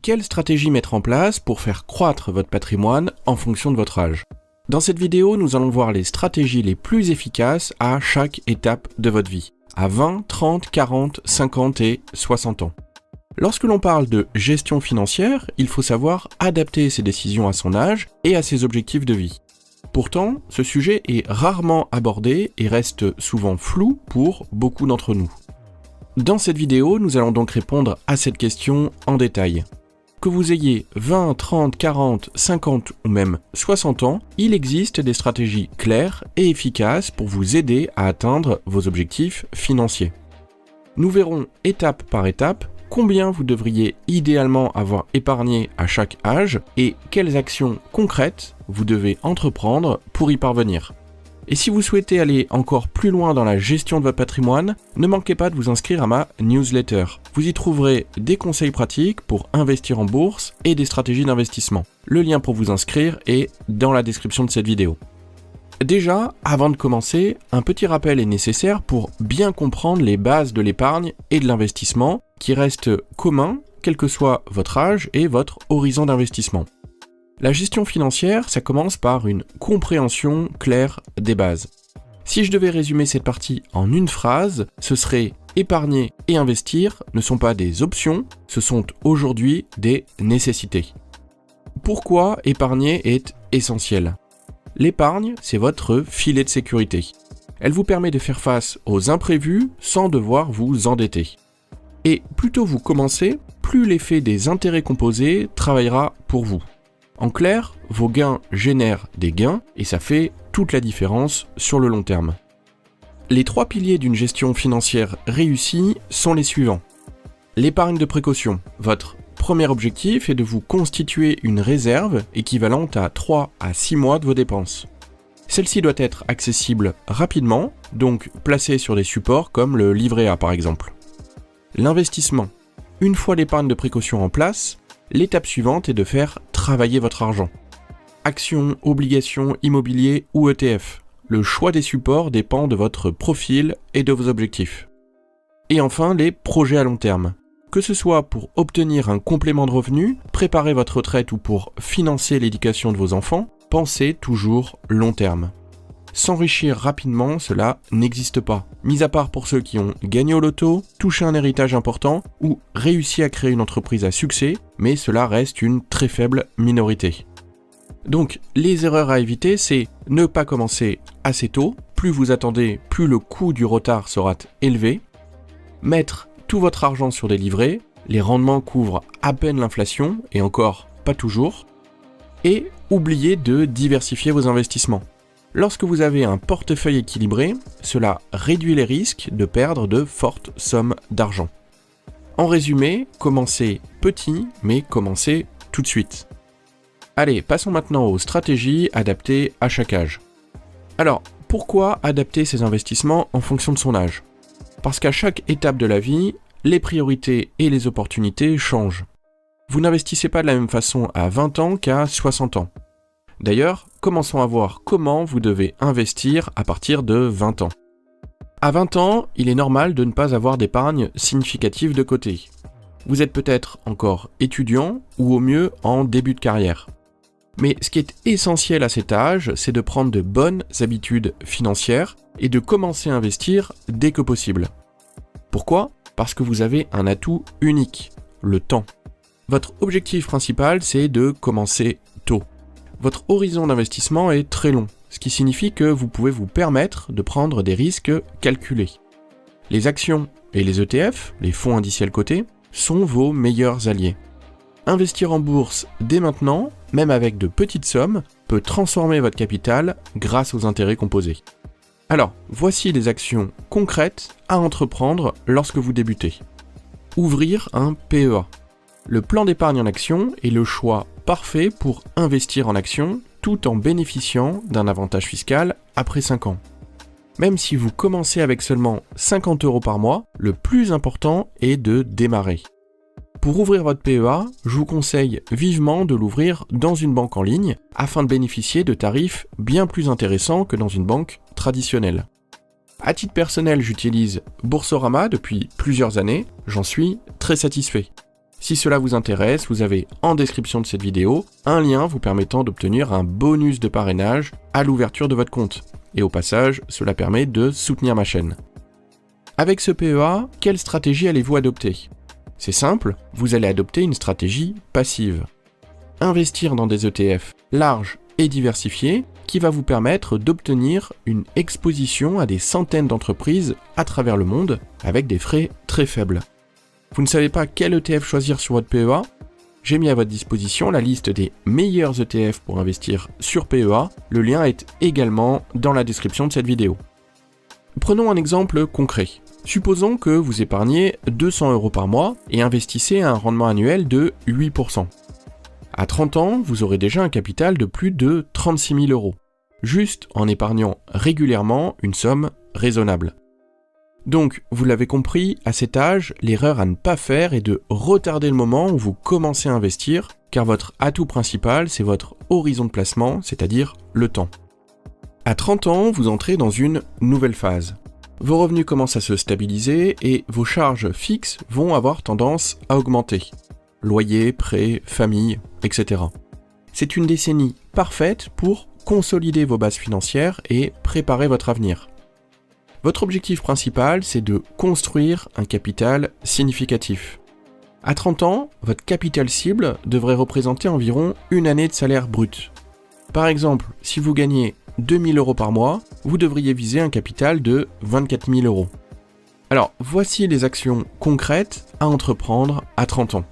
quelle stratégie mettre en place pour faire croître votre patrimoine en fonction de votre âge. Dans cette vidéo, nous allons voir les stratégies les plus efficaces à chaque étape de votre vie, à 20, 30, 40, 50 et 60 ans. Lorsque l'on parle de gestion financière, il faut savoir adapter ses décisions à son âge et à ses objectifs de vie. Pourtant, ce sujet est rarement abordé et reste souvent flou pour beaucoup d'entre nous. Dans cette vidéo, nous allons donc répondre à cette question en détail. Que vous ayez 20, 30, 40, 50 ou même 60 ans, il existe des stratégies claires et efficaces pour vous aider à atteindre vos objectifs financiers. Nous verrons étape par étape combien vous devriez idéalement avoir épargné à chaque âge et quelles actions concrètes vous devez entreprendre pour y parvenir. Et si vous souhaitez aller encore plus loin dans la gestion de votre patrimoine, ne manquez pas de vous inscrire à ma newsletter. Vous y trouverez des conseils pratiques pour investir en bourse et des stratégies d'investissement. Le lien pour vous inscrire est dans la description de cette vidéo. Déjà, avant de commencer, un petit rappel est nécessaire pour bien comprendre les bases de l'épargne et de l'investissement qui restent communs, quel que soit votre âge et votre horizon d'investissement. La gestion financière, ça commence par une compréhension claire des bases. Si je devais résumer cette partie en une phrase, ce serait « épargner et investir ne sont pas des options, ce sont aujourd'hui des nécessités ». Pourquoi épargner est essentiel ? L'épargne, c'est votre filet de sécurité. Elle vous permet de faire face aux imprévus sans devoir vous endetter. Et plus tôt vous commencez, plus l'effet des intérêts composés travaillera pour vous. En clair, vos gains génèrent des gains et ça fait toute la différence sur le long terme. Les 3 piliers d'une gestion financière réussie sont les suivants. L'épargne de précaution. Votre premier objectif est de vous constituer une réserve équivalente à 3 à 6 mois de vos dépenses. Celle-ci doit être accessible rapidement, donc placée sur des supports comme le livret A par exemple. L'investissement. Une fois l'épargne de précaution en place, l'étape suivante est de faire travailler votre argent. Actions, obligations, immobilier ou ETF. Le choix des supports dépend de votre profil et de vos objectifs. Et enfin, les projets à long terme. Que ce soit pour obtenir un complément de revenu, préparer votre retraite ou pour financer l'éducation de vos enfants, pensez toujours long terme. S'enrichir rapidement, cela n'existe pas. Mis à part pour ceux qui ont gagné au loto, touché un héritage important ou réussi à créer une entreprise à succès, mais cela reste une très faible minorité. Donc, les erreurs à éviter, c'est ne pas commencer assez tôt. Plus vous attendez, plus le coût du retard sera élevé. Mettre tout votre argent sur des livrets, les rendements couvrent à peine l'inflation, et encore pas toujours. Et oubliez de diversifier vos investissements. Lorsque vous avez un portefeuille équilibré, cela réduit les risques de perdre de fortes sommes d'argent. En résumé, commencez petit, mais commencez tout de suite. Allez, passons maintenant aux stratégies adaptées à chaque âge. Alors, pourquoi adapter ses investissements en fonction de son âge ? Parce qu'à chaque étape de la vie, les priorités et les opportunités changent. Vous n'investissez pas de la même façon à 20 ans qu'à 60 ans. D'ailleurs, commençons à voir comment vous devez investir à partir de 20 ans. À 20 ans, il est normal de ne pas avoir d'épargne significative de côté. Vous êtes peut-être encore étudiant ou au mieux en début de carrière. Mais ce qui est essentiel à cet âge, c'est de prendre de bonnes habitudes financières et de commencer à investir dès que possible. Pourquoi ? Parce que vous avez un atout unique, le temps. Votre objectif principal, c'est de commencer tôt. Votre horizon d'investissement est très long, ce qui signifie que vous pouvez vous permettre de prendre des risques calculés. Les actions et les ETF, les fonds indiciels cotés, sont vos meilleurs alliés. Investir en bourse dès maintenant, même avec de petites sommes, peut transformer votre capital grâce aux intérêts composés. Alors, voici les actions concrètes à entreprendre lorsque vous débutez. Ouvrir un PEA. Le plan d'épargne en actions est le choix parfait pour investir en actions tout en bénéficiant d'un avantage fiscal après 5 ans. Même si vous commencez avec seulement 50 € par mois, le plus important est de démarrer. Pour ouvrir votre PEA, je vous conseille vivement de l'ouvrir dans une banque en ligne afin de bénéficier de tarifs bien plus intéressants que dans une banque traditionnelle. À titre personnel, j'utilise Boursorama depuis plusieurs années, j'en suis très satisfait. Si cela vous intéresse, vous avez en description de cette vidéo un lien vous permettant d'obtenir un bonus de parrainage à l'ouverture de votre compte. Et au passage, cela permet de soutenir ma chaîne. Avec ce PEA, quelle stratégie allez-vous adopter ? C'est simple, vous allez adopter une stratégie passive. Investir dans des ETF larges et diversifiés qui va vous permettre d'obtenir une exposition à des centaines d'entreprises à travers le monde avec des frais très faibles. Vous ne savez pas quel ETF choisir sur votre PEA ? J'ai mis à votre disposition la liste des meilleurs ETF pour investir sur PEA. Le lien est également dans la description de cette vidéo. Prenons un exemple concret. Supposons que vous épargnez 200 € par mois et investissez à un rendement annuel de 8%. À 30 ans, vous aurez déjà un capital de plus de 36 000 €, juste en épargnant régulièrement une somme raisonnable. Donc, vous l'avez compris, à cet âge, l'erreur à ne pas faire est de retarder le moment où vous commencez à investir, car votre atout principal, c'est votre horizon de placement, c'est-à-dire le temps. À 30 ans, vous entrez dans une nouvelle phase. Vos revenus commencent à se stabiliser et vos charges fixes vont avoir tendance à augmenter. Loyer, prêts, famille, etc. C'est une décennie parfaite pour consolider vos bases financières et préparer votre avenir. Votre objectif principal, c'est de construire un capital significatif. À 30 ans, votre capital cible devrait représenter environ une année de salaire brut. Par exemple, si vous gagnez 2 000 € par mois, vous devriez viser un capital de 24 000 €. Alors, voici les actions concrètes à entreprendre à 30 ans.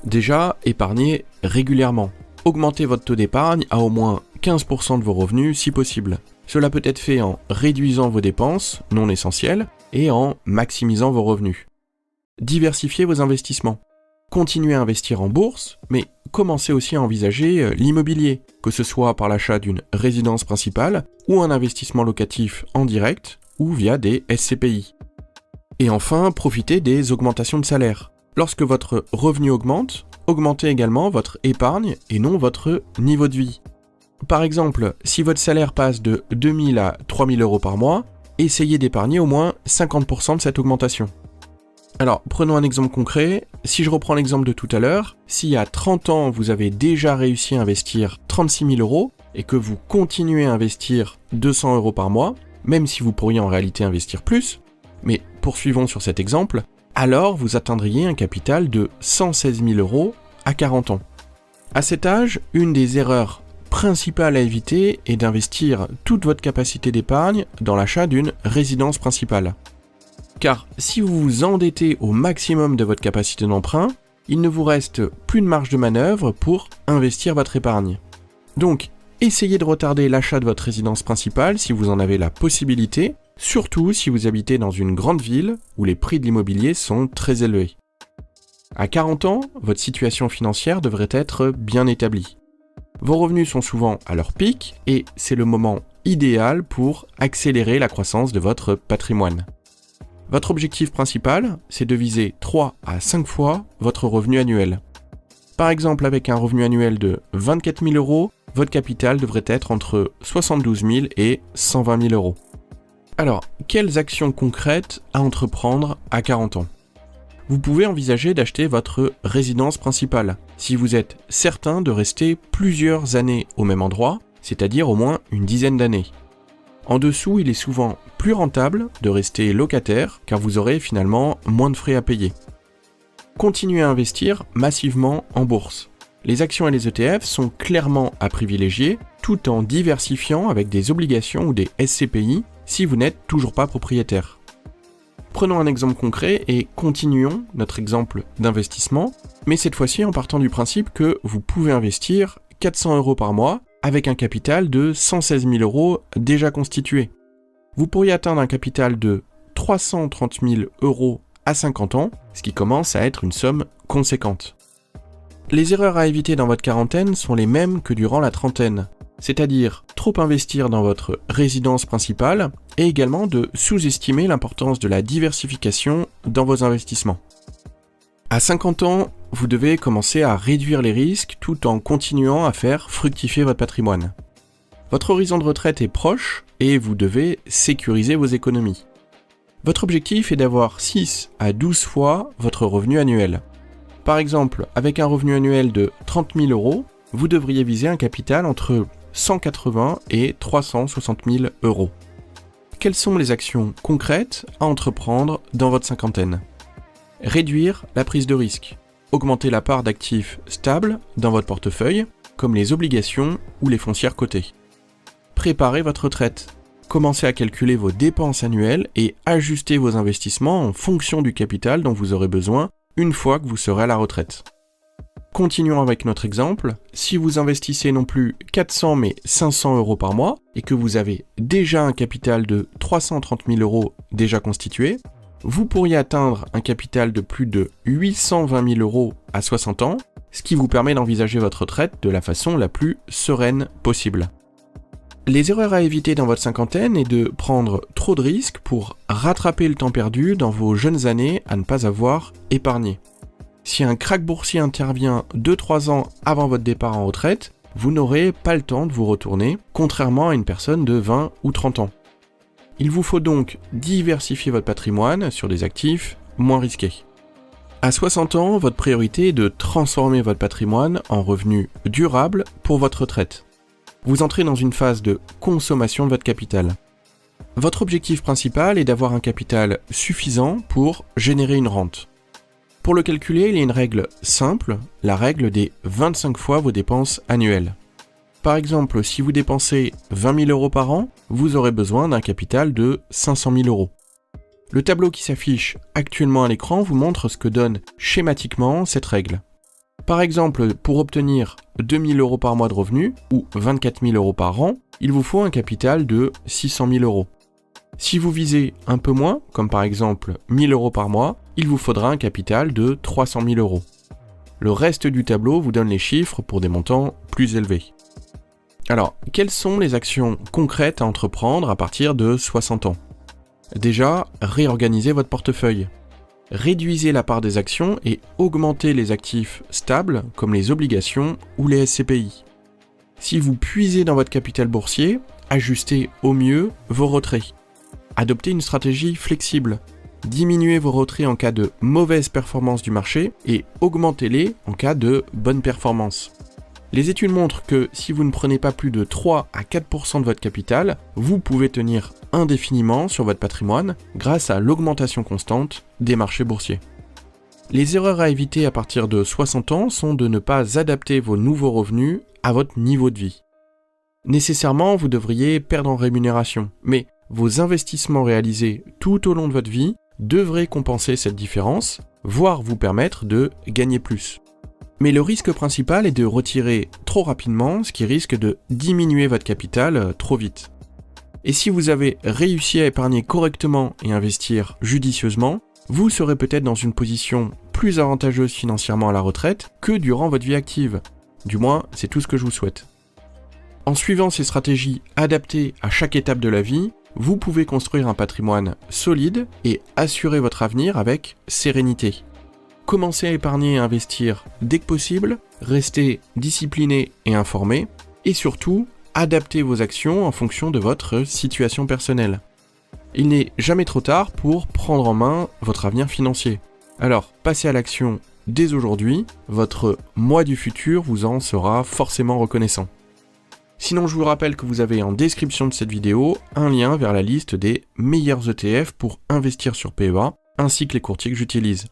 Déjà, épargnez régulièrement. Augmentez votre taux d'épargne à au moins 15% de vos revenus si possible. Cela peut être fait en réduisant vos dépenses non essentielles et en maximisant vos revenus. Diversifiez vos investissements. Continuez à investir en bourse, mais commencez aussi à envisager l'immobilier, que ce soit par l'achat d'une résidence principale ou un investissement locatif en direct ou via des SCPI. Et enfin, profitez des augmentations de salaire. Lorsque votre revenu augmente, augmentez également votre épargne et non votre niveau de vie. Par exemple, si votre salaire passe de 2 000 à 3 000 € par mois, essayez d'épargner au moins 50% de cette augmentation. Alors, prenons un exemple concret. Si je reprends l'exemple de tout à l'heure, si à 30 ans vous avez déjà réussi à investir 36 000 € et que vous continuez à investir 200 € par mois, même si vous pourriez en réalité investir plus, mais poursuivons sur cet exemple, alors vous atteindriez un capital de 116 000 € à 40 ans. À cet âge, une des erreurs principales à éviter est d'investir toute votre capacité d'épargne dans l'achat d'une résidence principale. Car si vous vous endettez au maximum de votre capacité d'emprunt, il ne vous reste plus de marge de manœuvre pour investir votre épargne. Donc, essayez de retarder l'achat de votre résidence principale si vous en avez la possibilité, surtout si vous habitez dans une grande ville où les prix de l'immobilier sont très élevés. À 40 ans, votre situation financière devrait être bien établie. Vos revenus sont souvent à leur pic et c'est le moment idéal pour accélérer la croissance de votre patrimoine. Votre objectif principal, c'est de viser 3 à 5 fois votre revenu annuel. Par exemple, avec un revenu annuel de 24 000 €, votre capital devrait être entre 72 000 et 120 000 €. Alors, quelles actions concrètes à entreprendre à 40 ans ? Vous pouvez envisager d'acheter votre résidence principale, si vous êtes certain de rester plusieurs années au même endroit, c'est-à-dire au moins une dizaine d'années. En dessous, il est souvent plus rentable de rester locataire, car vous aurez finalement moins de frais à payer. Continuez à investir massivement en bourse. Les actions et les ETF sont clairement à privilégier, tout en diversifiant avec des obligations ou des SCPI si vous n'êtes toujours pas propriétaire. Prenons un exemple concret et continuons notre exemple d'investissement, mais cette fois-ci en partant du principe que vous pouvez investir 400 € par mois avec un capital de 116 000 € déjà constitué. Vous pourriez atteindre un capital de 330 000 € à 50 ans, ce qui commence à être une somme conséquente. Les erreurs à éviter dans votre quarantaine sont les mêmes que durant la trentaine, c'est-à-dire trop investir dans votre résidence principale et également de sous-estimer l'importance de la diversification dans vos investissements. À 50 ans, vous devez commencer à réduire les risques tout en continuant à faire fructifier votre patrimoine. Votre horizon de retraite est proche et vous devez sécuriser vos économies. Votre objectif est d'avoir 6 à 12 fois votre revenu annuel. Par exemple, avec un revenu annuel de 30 000 €, vous devriez viser un capital entre 180 et 360 000 €. Quelles sont les actions concrètes à entreprendre dans votre cinquantaine ? Réduire la prise de risque. Augmenter la part d'actifs stables dans votre portefeuille, comme les obligations ou les foncières cotées. Préparer votre retraite. Commencez à calculer vos dépenses annuelles et ajuster vos investissements en fonction du capital dont vous aurez besoin une fois que vous serez à la retraite. Continuons avec notre exemple. Si vous investissez non plus 400 mais 500 € par mois et que vous avez déjà un capital de 330 000 € déjà constitué, vous pourriez atteindre un capital de plus de 820 000 € à 60 ans, ce qui vous permet d'envisager votre retraite de la façon la plus sereine possible. Les erreurs à éviter dans votre cinquantaine est de prendre trop de risques pour rattraper le temps perdu dans vos jeunes années à ne pas avoir épargné. Si un krach boursier intervient 2-3 ans avant votre départ en retraite, vous n'aurez pas le temps de vous retourner, contrairement à une personne de 20 ou 30 ans. Il vous faut donc diversifier votre patrimoine sur des actifs moins risqués. À 60 ans, votre priorité est de transformer votre patrimoine en revenus durables pour votre retraite. Vous entrez dans une phase de consommation de votre capital. Votre objectif principal est d'avoir un capital suffisant pour générer une rente. Pour le calculer, il y a une règle simple, la règle des 25 fois vos dépenses annuelles. Par exemple, si vous dépensez 20 000 € par an, vous aurez besoin d'un capital de 500 000 €. Le tableau qui s'affiche actuellement à l'écran vous montre ce que donne schématiquement cette règle. Par exemple, pour obtenir 2 000 € par mois de revenus, ou 24 000 € par an, il vous faut un capital de 600 000 €. Si vous visez un peu moins, comme par exemple 1 000 € par mois, il vous faudra un capital de 300 000 €. Le reste du tableau vous donne les chiffres pour des montants plus élevés. Alors, quelles sont les actions concrètes à entreprendre à partir de 60 ans ? Déjà, réorganisez votre portefeuille. Réduisez la part des actions et augmentez les actifs stables comme les obligations ou les SCPI. Si vous puisez dans votre capital boursier, ajustez au mieux vos retraits. Adoptez une stratégie flexible. Diminuez vos retraits en cas de mauvaise performance du marché et augmentez-les en cas de bonne performance. Les études montrent que si vous ne prenez pas plus de 3 à 4% de votre capital, vous pouvez tenir indéfiniment sur votre patrimoine grâce à l'augmentation constante des marchés boursiers. Les erreurs à éviter à partir de 60 ans sont de ne pas adapter vos nouveaux revenus à votre niveau de vie. Nécessairement, vous devriez perdre en rémunération, mais vos investissements réalisés tout au long de votre vie devraient compenser cette différence, voire vous permettre de gagner plus. Mais le risque principal est de retirer trop rapidement, ce qui risque de diminuer votre capital trop vite. Et si vous avez réussi à épargner correctement et investir judicieusement, vous serez peut-être dans une position plus avantageuse financièrement à la retraite que durant votre vie active. Du moins, c'est tout ce que je vous souhaite. En suivant ces stratégies adaptées à chaque étape de la vie, vous pouvez construire un patrimoine solide et assurer votre avenir avec sérénité. Commencez à épargner et investir dès que possible, restez discipliné et informé, et surtout, adaptez vos actions en fonction de votre situation personnelle. Il n'est jamais trop tard pour prendre en main votre avenir financier. Alors, passez à l'action dès aujourd'hui, votre moi du futur vous en sera forcément reconnaissant. Sinon, je vous rappelle que vous avez en description de cette vidéo un lien vers la liste des meilleurs ETF pour investir sur PEA, ainsi que les courtiers que j'utilise.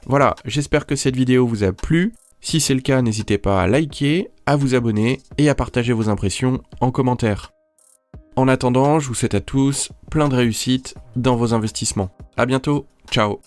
Voilà, j'espère que cette vidéo vous a plu. Si c'est le cas, n'hésitez pas à liker, à vous abonner et à partager vos impressions en commentaire. En attendant, je vous souhaite à tous plein de réussite dans vos investissements. À bientôt, ciao.